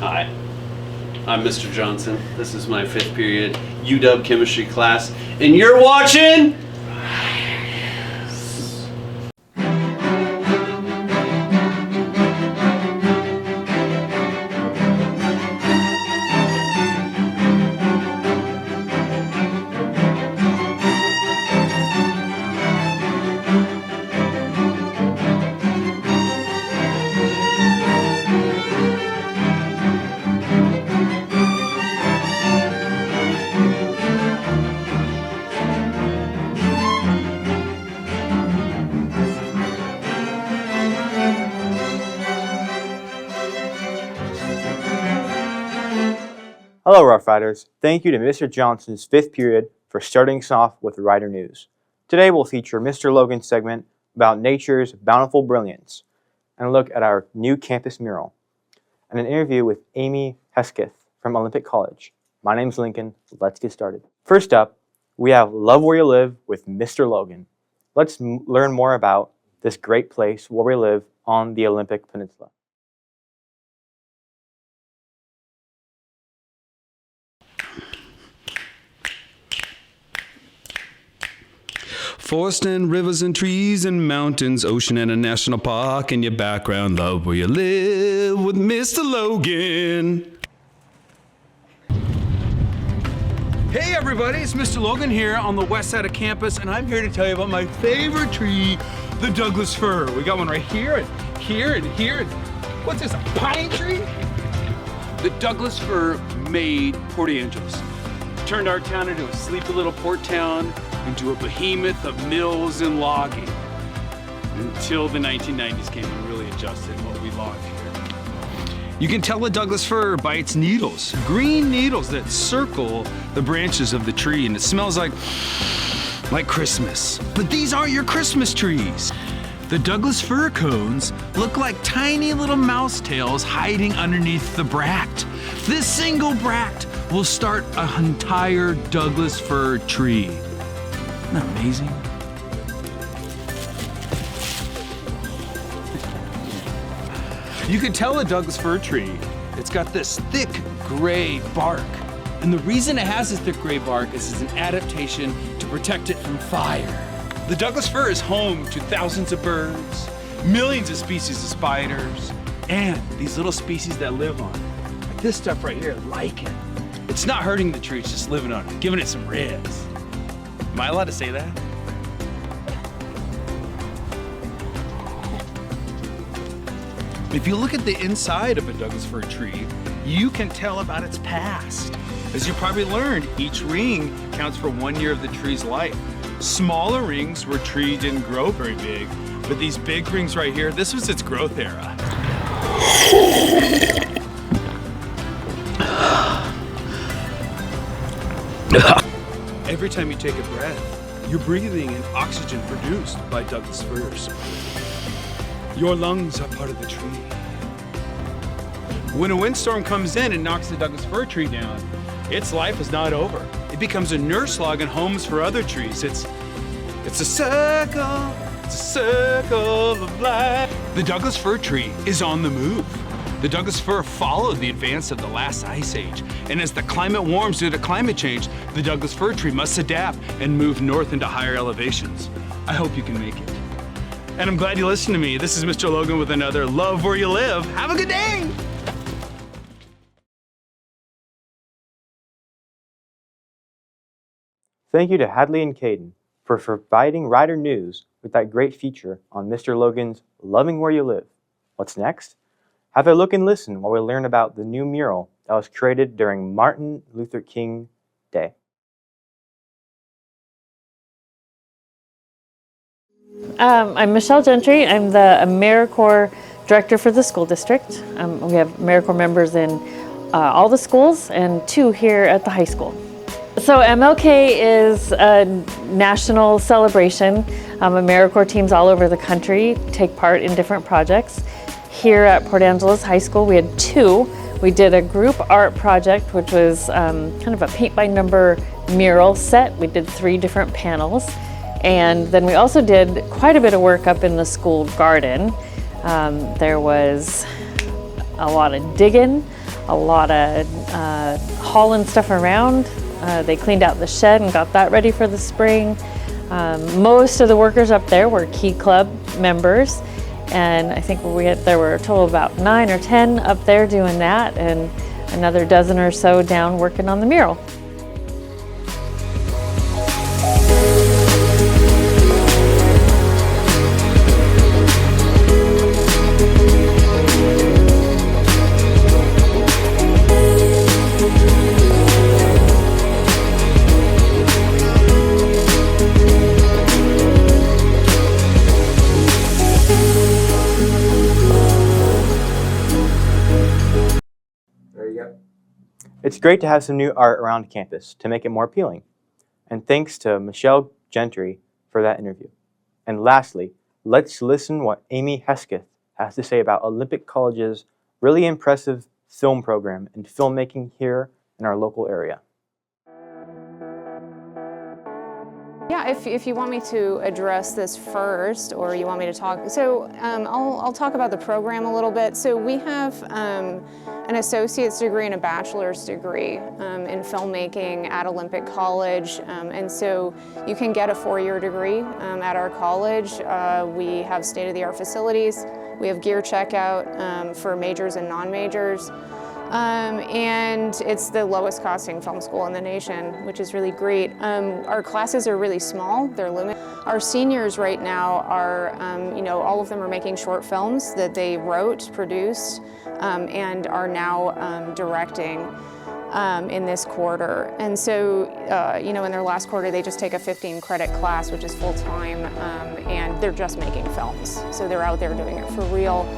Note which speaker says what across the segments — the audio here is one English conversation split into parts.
Speaker 1: Hi, I'm Mr. Johnson. This is my 5th period UW chemistry class, and you're watching
Speaker 2: Hello, Rough Riders. Thank you to Mr. Johnson's 5th period for starting us off with Rider News. Today we'll feature Mr. Logan's segment about nature's bountiful brilliance and a look at our new campus mural and an interview with Amy Hesketh from Olympic College. My name's Lincoln. Let's get started. First up, we have Love Where You Live with Mr. Logan. Let's learn more about this great place where we live on the Olympic Peninsula.
Speaker 3: Forest and rivers and trees and mountains, ocean and a national park in your background. Love where you live with Mr. Logan. Hey everybody, it's Mr. Logan here on the west side of campus, and I'm here to tell you about my favorite tree, the Douglas fir. We got one right here and here and here. What's this, a pine tree? The Douglas fir made Port Angeles. Turned our town into a sleepy little port town, into a behemoth of mills and logging, until the 1990s came and really adjusted what we logged here. You can tell the Douglas fir by its needles, green needles that circle the branches of the tree, and it smells like Christmas. But these aren't your Christmas trees. The Douglas fir cones look like tiny little mouse tails hiding underneath the bract. This single bract will start an entire Douglas fir tree. Isn't that amazing? You can tell a Douglas fir tree, it's got this thick gray bark. And the reason it has this thick gray bark is it's an adaptation to protect it from fire. The Douglas fir is home to thousands of birds, millions of species of spiders, and these little species that live on it. Like this stuff right here, lichen. It's not hurting the tree, it's just living on it, giving it some ribs. Am I allowed to say that? If you look at the inside of a Douglas fir tree, you can tell about its past. As you probably learned, each ring counts for 1 year of the tree's life. Smaller rings where tree didn't grow very big, but these big rings right here, this was its growth era. Every time you take a breath, you're breathing in oxygen produced by Douglas firs. Your lungs are part of the tree. When a windstorm comes in and knocks the Douglas fir tree down, its life is not over. It becomes a nurse log and homes for other trees. It's a circle of life. The Douglas fir tree is on the move. The Douglas fir followed the advance of the last ice age, and as the climate warms due to climate change, the Douglas fir tree must adapt and move north into higher elevations. I hope you can make it. And I'm glad you listened to me. This is Mr. Logan with another Love Where You Live. Have a good day!
Speaker 2: Thank you to Hadley and Caden for providing Rider News with that great feature on Mr. Logan's Loving Where You Live. What's next? Have a look and listen while we learn about the new mural that was created during Martin Luther King Day.
Speaker 4: I'm Michelle Gentry. I'm the AmeriCorps Director for the school district. We have AmeriCorps members in all the schools and 2 here at the high school. So MLK is a national celebration. AmeriCorps teams all over the country take part in different projects. Here at Port Angeles High School, we had 2. We did a group art project, which was kind of a paint-by-number mural set. We did 3 different panels. And then we also did quite a bit of work up in the school garden. There was a lot of digging, a lot of hauling stuff around. They cleaned out the shed and got that ready for the spring. Most of the workers up there were Key Club members, and I think there were a total of about 9 or 10 up there doing that, and another dozen or so down working on the mural.
Speaker 2: It's great to have some new art around campus to make it more appealing. And thanks to Michelle Gentry for that interview. And lastly, let's listen what Amy Hesketh has to say about Olympic College's really impressive film program and filmmaking here in our local area.
Speaker 5: Yeah, if you want me to address this first, or you want me to talk, so I'll talk about the program a little bit. So we have an associate's degree and a bachelor's degree in filmmaking at Olympic College, and so you can get a 4-year degree at our college. We have state-of-the-art facilities. We have gear checkout for majors and non-majors. And it's the lowest costing film school in the nation, which is really great. Our classes are really small, they're limited. Our seniors right now are, all of them are making short films that they wrote, produced, and are now directing in this quarter. And so, in their last quarter, they just take a 15-credit class, which is full-time, and they're just making films. So they're out there doing it for real.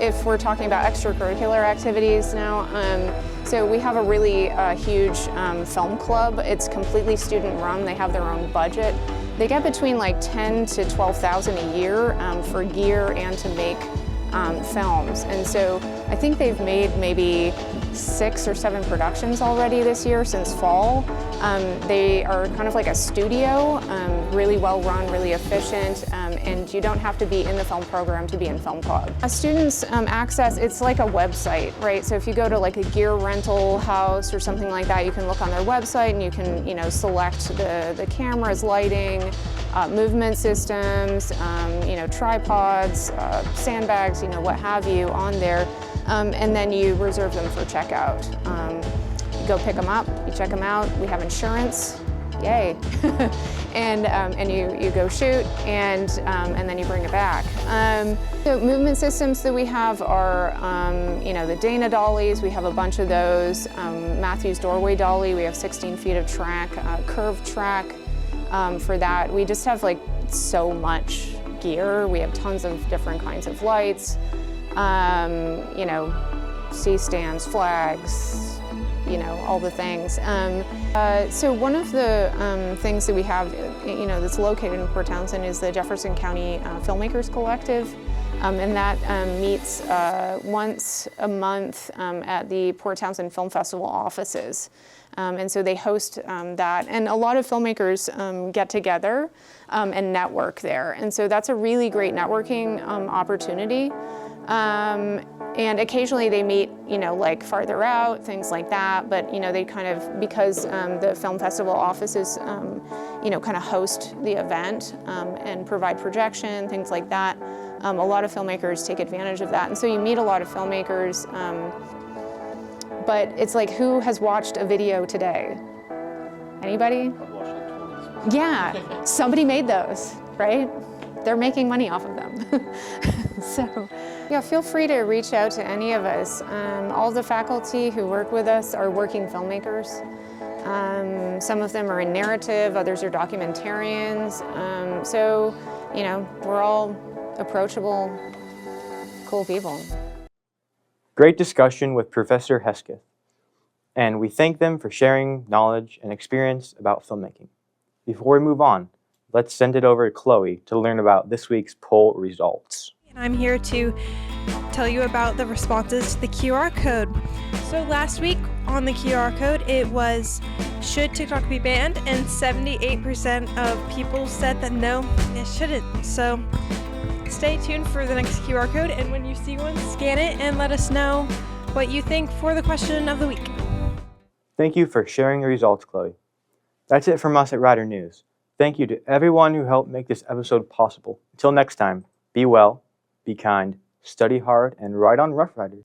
Speaker 5: If we're talking about extracurricular activities now, so we have a really huge film club. It's completely student run. They have their own budget. They get between like $10,000 to $12,000 a year for gear and to make films. And so I think they've made maybe 6 or 7 productions already this year since fall. They are kind of like a studio, really well run, really efficient, and you don't have to be in the film program to be in film club. Students access, it's like a website, right? So if you go to like a gear rental house or something like that, you can look on their website and you can, select the cameras, lighting, movement systems, tripods, sandbags, what have you on there, and then you reserve them for checkout. You go pick them up, you check them out. We have insurance, yay, and you go shoot, and then you bring it back. The movement systems that we have are, the Dana dollies. We have a bunch of those. Matthew's doorway dolly. We have 16 feet of track, curved track. For that, we just have like so much gear. We have tons of different kinds of lights, C-stands, flags, all the things. So one of the things that we have, that's located in Port Townsend is the Jefferson County Filmmakers Collective, and that meets once a month at the Port Townsend Film Festival offices. And so they host that, and a lot of filmmakers get together and network there. And so that's a really great networking opportunity. And occasionally they meet, like farther out, things like that. But, they kind of, because the film festival offices, kind of host the event and provide projection, things like that. A lot of filmmakers take advantage of that. And so you meet a lot of filmmakers. But it's like, who has watched a video today? Anybody?
Speaker 1: I've watched like 20.
Speaker 5: Yeah, somebody made those, right? They're making money off of them. So, yeah, feel free to reach out to any of us. All the faculty who work with us are working filmmakers. Some of them are in narrative, others are documentarians. So, we're all approachable, cool people.
Speaker 2: Great discussion with Professor Hesketh, and we thank them for sharing knowledge and experience about filmmaking. Before we move on, let's send it over to Chloe to learn about this week's poll results.
Speaker 6: I'm here to tell you about the responses to the QR code. So last week on the QR code, it was, should TikTok be banned? And 78% of people said that no, it shouldn't. So stay tuned for the next QR code, and when you see one, scan it and let us know what you think for the question of the week.
Speaker 2: Thank you for sharing the results, Chloe. That's it from us at Rider News. Thank you to everyone who helped make this episode possible. Until next time, be well, be kind, study hard, and ride on, Rough Riders.